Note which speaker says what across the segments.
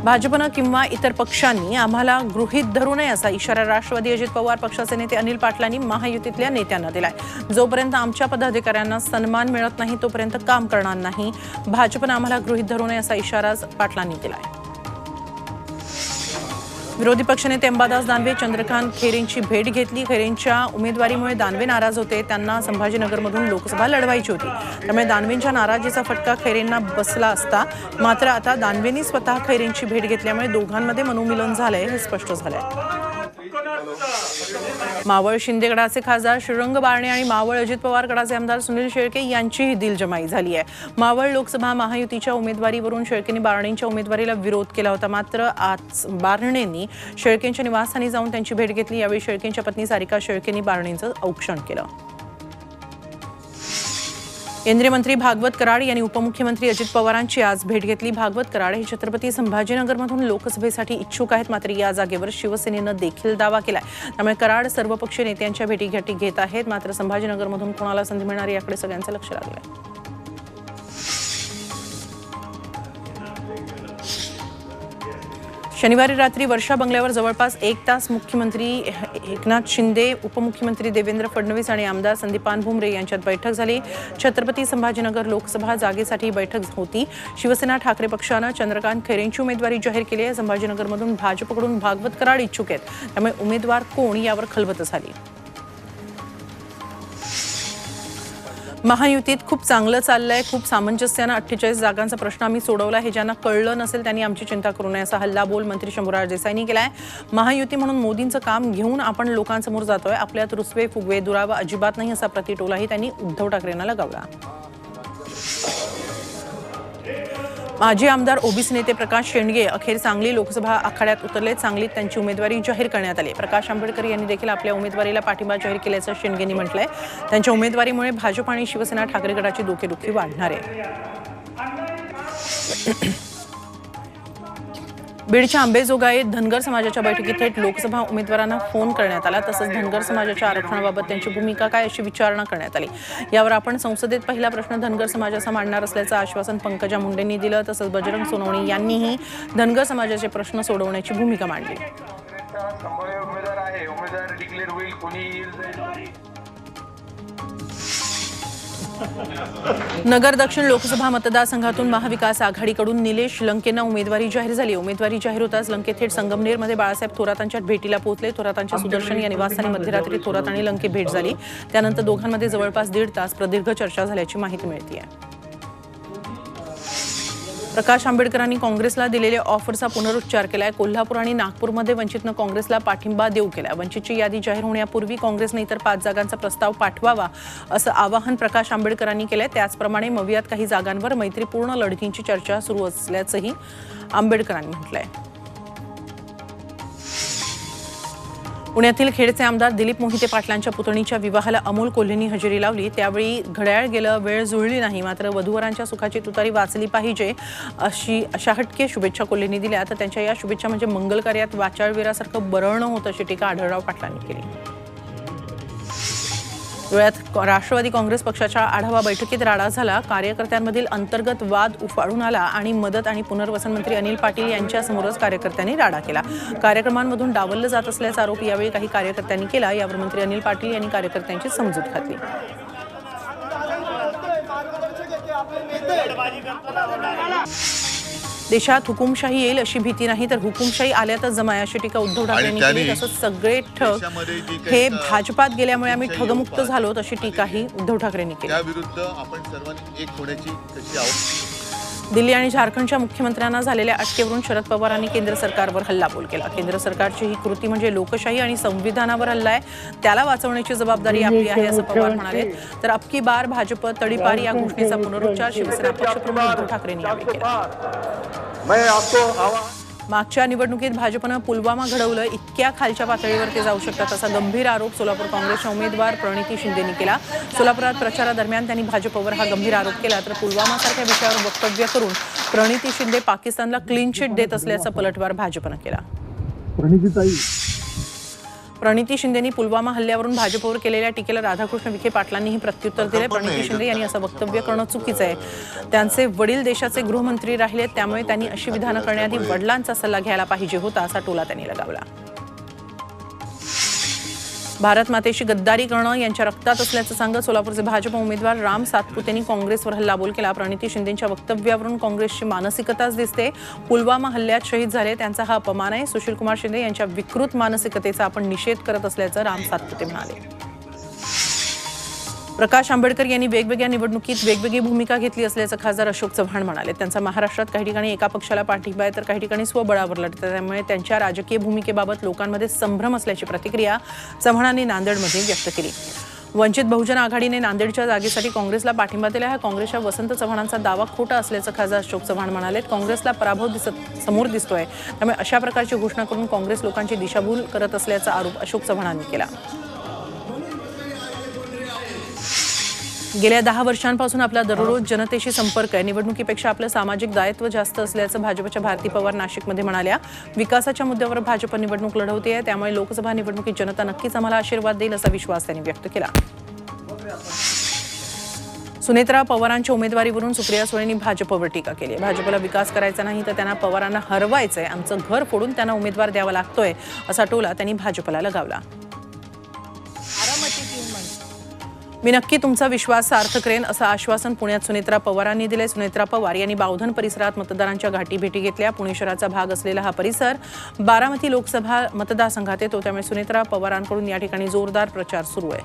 Speaker 1: भाजपनं किंवा इतर पक्षांनी आम्हाला गृहीत धरू नये असा इशारा राष्ट्रवादी अजित पवार पक्षाचे नेते अनिल पाटलांनी महायुतीतल्या नेत्यांना दिलाय। जोपर्यंत आमच्या पदाधिकाऱ्यांना सन्मान मिळत नाही तोपर्यंत काम करणार नाही। भाजपनं आम्हाला गृहीत धरू नये असा इशारा पाटलांनी दिलाय। विरोधी पक्षनेते अंबादास दानवे चंद्रकांत खैरेंची भेट घेतली। खैरेंच्या उमेदवारीमुळे दानवे नाराज होते। त्यांना संभाजीनगरमधून लोकसभा लढवायची होती, त्यामुळे दानवेंच्या नाराजीचा फटका खैरेंना बसला असता। मात्र आता दानवेंनी स्वतः खैरेंची भेट घेतल्यामुळे दोघांमध्ये मनोमिलन झालंय हे स्पष्ट झालंय। मावळ शिंदेगडाचे खासदार श्रीरंग बारणे आणि मावळ अजित पवार गडाचे आमदार सुनील शेळके यांचीही दिलजमाई झाली आहे। मावळ लोकसभा महायुतीच्या उमेदवारीवरून शेळकेंनी बारणेंच्या उमेदवारीला विरोध केला होता, मात्र आज बारणेंनी शेळकेंच्या निवासस्थानी जाऊन त्यांची भेट घेतली। यावेळी शेळकेंच्या पत्नी सारिका शेळकेंनी बारणेंचं औक्षण केलं। केंद्रीय मंत्री भागवत कराड यांनी उपमुख्यमंत्री अजित पवारांची आज भेट घेतली। भागवत कराड हे छत्रपती संभाजीनगरमधून लोकसभेसाठी इच्छुक आहेत, मात्र या जागेवर शिवसेनेनं देखील दावा केलाय। त्यामुळे कराड सर्वपक्षीय नेत्यांच्या भेटीगाठी घेत आहेत, मात्र संभाजीनगरमधून कोणाला संधी मिळणार याकडे सगळ्यांचं लक्ष लागलंय। शनिवारी रात्री वर्षा बंगल्यावर जवळपास 1 तास मुख्यमंत्री एकनाथ शिंदे, उपमुख्यमंत्री देवेंद्र फडणवीस आणि आमदार संदीपान भुमरे यांच्यात बैठक झाली। छत्रपती संभाजीनगर लोकसभा जागेसाठी बैठक होती। शिवसेना ठाकरे पक्षानं चंद्रकांत खैरेंची उमेदवारी जाहीर केली आहे। संभाजीनगरमधून भाजपकडून भागवत कराड इच्छुक आहेत, त्यामुळे उमेदवार कोण यावर खलबत झाली। महायुतीत खूप चांगलं चाललंय, खूप सामंजस्यानं 48 जागांचा प्रश्न आम्ही सोडवला। हे ज्यांना कळलं नसेल त्यांनी आमची चिंता करू नये असा हल्लाबोल मंत्री शंभूराज देसाईंनी केलाय। महायुती म्हणून मोदींचं काम घेऊन आपण लोकांसमोर जातोय, आपल्यात रुसवे फुगवे दुरावा अजिबात नाही असा प्रतिटोलाही त्यांनी उद्धव ठाकरेंना लगावला। माजी आमदार ओबीसी नेते प्रकाश शेंडगे अखेर सांगली लोकसभा आखाड्यात उतरले। सांगलीत त्यांची उमेदवारी जाहीर करण्यात आली। प्रकाश आंबेडकर यांनी देखील आपल्या उमेदवारीला पाठिंबा जाहीर केल्याचं शेंडगेंनी म्हटलंय। त्यांच्या उमेदवारीमुळे भाजप आणि शिवसेना ठाकरे गटाची डोकेदुखी वाढणार आहे। बीडच्या अंबेजोगाईत धनगर समाजाच्या बैठकीत थेट लोकसभा उमेदवारांना फोन करण्यात आला। तसंच धनगर समाजाच्या आरक्षणाबाबत त्यांची भूमिका काय अशी विचारणा करण्यात आली। यावर आपण संसदेत पहिला प्रश्न धनगर समाजाचा मांडणार असल्याचं आश्वासन पंकजा मुंडेंनी दिलं। तसंच बजरंग सोनवणे यांनीही धनगर समाजाचे प्रश्न सोडवण्याची भूमिका मांडली। नगर दक्षिण लोकसभा मतदारसंघातून महाविकास आघाडीकडून निलेश लंकेंना उमेदवारी जाहीर झाली। उमेदवारी जाहीर होताच लंके थेट संगमनेरमध्ये बाळासाहेब थोरातांच्या भेटीला पोहोचले। थोरातांच्या सुदर्शन या निवासस्थानी मध्यरात्री थोरात आणि लंके भेट झाली। त्यानंतर दोघांमध्ये जवळपास 1.5 तास प्रदीर्घ चर्चा झाल्याची माहिती मिळते आहे। प्रकाश आंबेडकरांनी काँग्रेसला दिलेल्या ऑफरचा पुनरुच्चार केलाय। कोल्हापूर आणि नागपूरमध्ये वंचितनं काँग्रेसला पाठिंबा देऊ केला। वंचितची यादी जाहीर होण्यापूर्वी काँग्रेसने इतर 5 जागांचा प्रस्ताव पाठवावा असं आवाहन प्रकाश आंबेडकरांनी केलंय। त्याचप्रमाणे मवियात काही जागांवर मैत्रीपूर्ण लढतींची चर्चा सुरू असल्याचंही आंबेडकरांनी म्हटलंय। पुण्यातील खेडचे आमदार दिलीप मोहिते पाटलांच्या पुतणीच्या विवाहाला अमोल कोल्हेंनी हजेरी लावली। त्यावेळी घड्याळ गेलं, वेळ जुळली नाही, मात्र वधूवरांच्या सुखाची तुतारी वाचली पाहिजे अशा हटके शुभेच्छा कोल्हेंनी दिल्या। तर त्यांच्या या शुभेच्छा म्हणजे मंगल कार्यात वाचाळवीरासारखं बरळणं होतं अशी टीका आढळराव पाटलांनी केली। वेळात राष्ट्रवादी काँग्रेस पक्षाच्या आढावा बैठकीत राडा झाला। कार्यकर्त्यांमधील अंतर्गत वाद उफाळून आला आणि मदत आणि पुनर्वसन मंत्री अनिल पाटील यांच्यासमोरच कार्यकर्त्यांनी राडा केला। कार्यक्रमांमधून डावललं जात असल्याचा आरोप यावेळी काही कार्यकर्त्यांनी केला। यावर मंत्री अनिल पाटील यांनी कार्यकर्त्यांची समजूत घातली। देशात हुकुमशाही येईल अशी भीती नाही, तर हुकुमशाही आल्यातच जमाय अशी टीका उद्धव ठाकरे यांनी केली। तसंच सगळे ठग हे भाजपात गेल्यामुळे आम्ही ठगमुक्त झालो अशी टीकाही उद्धव ठाकरेंनी केली।
Speaker 2: त्याविरुद्ध आपण सर्वांनी एक होण्याची कशी आवश्यकता।
Speaker 1: दिल्ली आणि झारखंडच्या मुख्यमंत्र्यांना झालेल्या अटकेवरून शरद पवारांनी केंद्र सरकारवर हल्लाबोल केला। केंद्र सरकारची ही कृती म्हणजे लोकशाही आणि संविधानावर हल्ला आहे, त्याला वाचवण्याची जबाबदारी आपली आहे असं पवार म्हणाले। तर अबकी बार भाजप तडीपारी या घोषणेचा पुनरुच्चार शिवसेना पक्षप्रमुख उद्धव ठाकरेंनी यावेळी केला। मागच्या निवडणुकीत भाजपनं पुलवामा घडवलं, इतक्या खालच्या पातळीवर ते जाऊ शकतात असा गंभीर आरोप सोलापूर काँग्रेसच्या उमेदवार प्रणिती शिंदेंनी केला। सोलापुरात प्रचारादरम्यान त्यांनी भाजपवर हा गंभीर आरोप केला। तर पुलवामासारख्या विषयावर वक्तव्य करून प्रणिती शिंदे पाकिस्तानला क्लीन चिट देत असल्याचा पलटवार भाजपनं केला। प्रणिती शिंदेंनी पुलवामा हल्ल्यावरून भाजपवर केलेल्या टीकेला राधाकृष्ण विखे पाटलांनीही प्रत्युत्तर दिले. प्रणिती शिंदे यांनी असं वक्तव्य करणं चुकीचं आहे. त्यांचे वडील देशाचे गृहमंत्री राहिले, त्यामुळे त्यांनी अशी विधानं करण्याआधी वडिलांचा सल्ला घ्यायला पाहिजे होता, असा टोला त्यांनी लगावला. भारत मातेशी गद्दारी करणं यांच्या रक्तात असल्याचं सांगत सोलापूरचे भाजप उमेदवार राम सातपुतेंनी काँग्रेसवर हल्लाबोल केला. प्रणिती शिंदेंच्या वक्तव्यावरून काँग्रेसची मानसिकताच दिसते. पुलवामा हल्ल्यात शहीद झाले त्यांचा हा अपमान आहे. सुशीलकुमार शिंदे यांच्या विकृत मानसिकतेचा आपण निषेध करत असल्याचं राम सातपुते म्हणाले. प्रकाश आंबेडकर यांनी वेगवेगळ्या निवडणुकीत वेगवेगळी भूमिका घेतली असल्याचं खासदार अशोक चव्हाण म्हणाले. त्यांचा महाराष्ट्रात काही ठिकाणी एका पक्षाला पाठिंबा आहे तर काही ठिकाणी स्वबळावर लढतात, त्यामुळे त्यांच्या राजकीय भूमिकेबाबत लोकांमध्ये संभ्रम असल्याची प्रतिक्रिया चव्हाणांनी नांदेडमध्ये व्यक्त केली. वंचित बहुजन आघाडीने नांदेडच्या जागेसाठी काँग्रेसला पाठिंबा दिला आहे. काँग्रेसच्या वसंत चव्हाणांचा दावा खोटा असल्याचं खासदार अशोक चव्हाण म्हणाले. काँग्रेसला पराभव समोर दिसतोय, त्यामुळे अशा प्रकारची घोषणा करून काँग्रेस लोकांची दिशाभूल करत असल्याचा आरोप अशोक चव्हाणांनी केला. गेल्या 10 वर्षांपासून आपला दररोज जनतेशी संपर्क आहे. निवडणुकीपेक्षा आपलं सामाजिक दायित्व जास्त असल्याचं भाजपच्या भारती पवार नाशिकमध्ये म्हणाल्या. विकासाच्या मुद्द्यावर भाजप निवडणूक लढवते आहे, त्यामुळे लोकसभा निवडणुकीत जनता नक्कीच आम्हाला आशीर्वाद देईल असा विश्वास त्यांनी व्यक्त केला. सुनेत्रा पवारांच्या उमेदवारीवरून सुप्रिया सुळेंनी भाजपवर टीका केली. भाजपला विकास करायचा नाही तर त्यांना पवारांना हरवायचंय, आमचं घर फोडून त्यांना उमेदवार द्यावा लागतोय, असा टोला त्यांनी भाजपला लगावला. मी नक्की तुमचा विश्वास सार्थ करेन असं आश्वासन पुण्यात सुनेत्रा पवारांनी दिले. सुनेत्रा पवार यांनी बावधन परिसरात मतदारांच्या गाठीभेटी घेतल्या. पुणे शहराचा भाग असलेला हा परिसर बारामती लोकसभा मतदारसंघात येतो, त्यामुळे सुनेत्रा पवारांकडून या ठिकाणी जोरदार प्रचार सुरू आहे.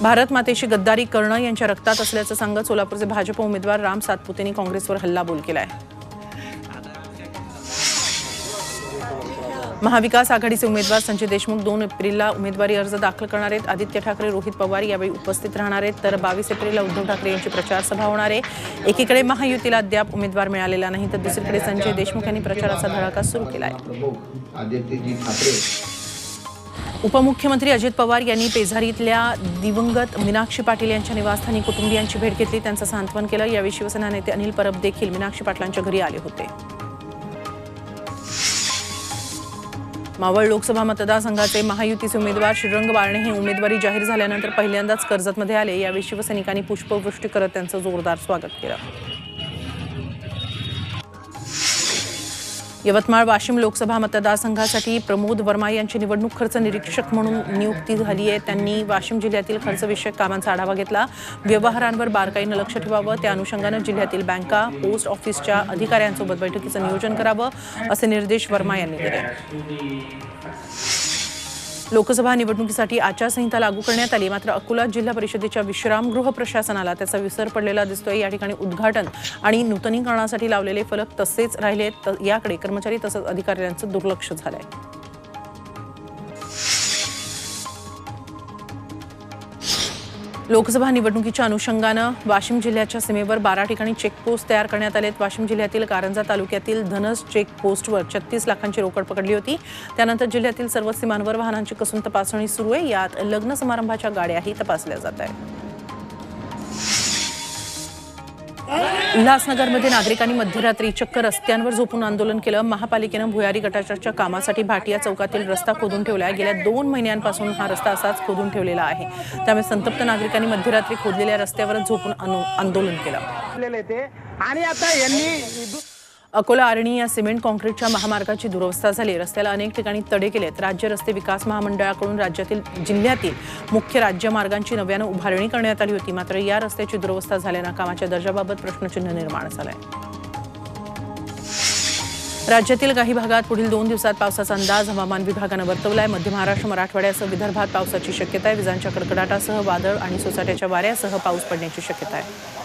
Speaker 1: भारत मातेशी गद्दारी करणं यांच्या रक्तात असल्याचं सांगत सोलापूरचे भाजप उमेदवार राम सातपुतेंनी काँग्रेसवर हल्लाबोल केलाय. महाविकास आघाडीचे उमेदवार संजय देशमुख 2 एप्रिलला उमेदवारी अर्ज दाखल करणार आहेत. आदित्य ठाकरे, रोहित पवार यावेळी उपस्थित राहणार आहेत. तर 22 एप्रिलला उद्धव ठाकरे यांची प्रचार सभा होणार आहे. एकीकडे महायुतीला अद्याप उमेदवार मिळालेला नाही, तर दुसरीकडे संजय देशमुख यांनी प्रचाराचा धडाका सुरू केला आहे. उपमुख्यमंत्री अजित पवार यांनी पेझारीतल्या दिवंगत मीनाक्षी पाटील यांच्या निवासस्थानी कुटुंबियांची भेट घेतली, त्यांचं सांत्वन केलं. यावेळी शिवसेना नेते अनिल परब देखील मीनाक्षी पाटलांच्या घरी आले होते. मावळ लोकसभा मतदारसंघाचे महायुतीचे उमेदवार श्रीरंग बारणे हे उमेदवारी जाहीर झाल्यानंतर पहिल्यांदाच कर्जतमध्ये आले. यावेळी शिवसैनिकांनी पुष्पवृष्टी करत त्यांचं जोरदार स्वागत केलं. यवतमाळ वाशिम लोकसभा मतदारसंघासाठी प्रमोद वर्मा यांची निवडणूक खर्च निरीक्षक म्हणून नियुक्ती झाली आहे. त्यांनी वाशिम जिल्ह्यातील खर्चविषयक कामांचा आढावा घेतला. व्यवहारांवर बारकाईनं लक्ष ठेवावं, त्या अनुषंगानं जिल्ह्यातील बँका, पोस्ट ऑफिसच्या अधिकाऱ्यांसोबत बैठकीचं नियोजन करावं, असे निर्देश वर्मा यांनी दिले. लोकसभा निवडणुकीसाठी आचारसंहिता लागू करण्यात आली, मात्र अकोला जिल्हा परिषदेच्या विश्रामगृह प्रशासनाला त्याचा विसर पडलेला दिसतोय. या ठिकाणी उद्घाटन आणि नूतनीकरणासाठी लावलेले फलक तसेच राहिले, याकडे कर्मचारी तसंच अधिकाऱ्यांचं दुर्लक्ष झालंय. लोकसभा निवडणुकीच्या अनुषंगानं वाशिम जिल्ह्याच्या सीमेवर 12 ठिकाणी चेकपोस्ट तयार करण्यात आलेत. वाशिम जिल्ह्यातील कारंजा तालुक्यातील धनस चेकपोस्टवर 36 लाखांची रोकड पकडली होती. त्यानंतर जिल्ह्यातील सर्व सीमांवर वाहनांची कसून तपासणी सुरू आहे. यात लग्न समारंभाच्या गाड्याही तपासल्या जात आहेत. उल्हासनगरमध्ये नागरिकांनी मध्यरात्री चक्क रस्त्यांवर झोपून आंदोलन केलं. महापालिकेनं भुयारी गटाराच्या कामासाठी भाटिया चौकातील रस्ता खोदून ठेवला. गेल्या 2 महिन्यांपासून हा रस्ता असाच खोदून ठेवलेला आहे. त्यामुळे संतप्त नागरिकांनी मध्यरात्री खोदलेल्या रस्त्यावरच झोपून आंदोलन केलं. आणि आता यांनी अकोला आर्णी या सिमेंट कॉन्क्रीटच्या महामार्गाची दुरवस्था झाली. रस्त्याला अनेक ठिकाणी तडे केलेत. राज्य रस्ते विकास महामंडळाकडून जिल्ह्यातील मुख्य राज्यमार्गांची नव्यानं उभारणी करण्यात आली होती, मात्र या रस्त्याची दुरवस्था झाल्यानं कामाच्या दर्जाबाबत प्रश्नचिन्ह निर्माण झालंय. राज्यातील काही भागात पुढील 2 दिवसात पावसाचा अंदाज हवामान विभागानं वर्तवलाय. मध्य महाराष्ट्र, मराठवाड्यासह विदर्भात पावसाची शक्यता आहे. विजांच्या कडकडाटासह वादळ आणि सोसाट्याच्या वाऱ्यासह पाऊस पडण्याची शक्यता आहे.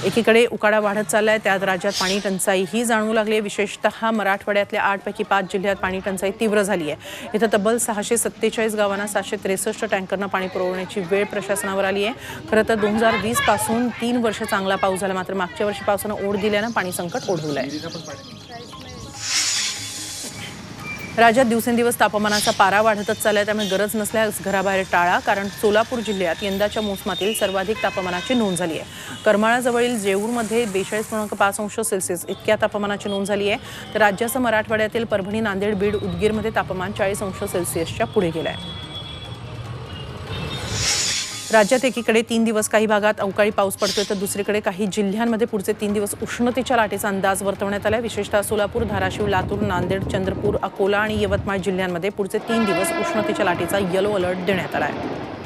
Speaker 1: एकीकडे उकाडा वाढत चाललाय, त्यात राज्यात पाणी टंचाईही जाणवू लागली. विशेषतः मराठवाड्यातल्या 8 पैकी 5 जिल्ह्यात पाणी टंचाई तीव्र झाली आहे. इथं तब्बल 647 गावांना 763 टँकरनं पाणी पुरवण्याची वेळ प्रशासनावर आली आहे. खरं तर 2020 पासून 3 वर्ष चांगला पाऊस झाला, मात्र मागच्या वर्षी पावसानं ओढ दिल्यानं पाणी संकट ओढवलंय. राज्यात दिवसेंदिवस तापमानाचा पारा वाढतच चाललाय, त्यामुळे गरज नसल्यास घराबाहेर टाळा, कारण सोलापूर जिल्ह्यात यंदाच्या मोसमातील सर्वाधिक तापमानाची नोंद झाली आहे. करमाळाजवळील जेऊरमध्ये 42.5 अंश सेल्सिअस इतक्या तापमानाची नोंद झाली आहे. तर राज्यासह मराठवाड्यातील परभणी, नांदेड, बीड, उदगीरमध्ये तापमान 40 अंश सेल्सिअसच्या पुढे गेलं आहे. राज्यात एकीकडे 3 दिवस काही भागात अवकाळी पाऊस पडतोय, तर दुसरीकडे काही जिल्ह्यांमध्ये पुढचे 3 दिवस उष्णतेच्या लाटेचा अंदाज वर्तवण्यात आला. विशेषतः सोलापूर, धाराशिव, लातूर, नांदेड, चंद्रपूर, अकोला आणि यवतमाळ जिल्ह्यांमध्ये पुढचे 3 दिवस उष्णतेच्या लाटेचा येलो अलर्ट देण्यात आला आहे.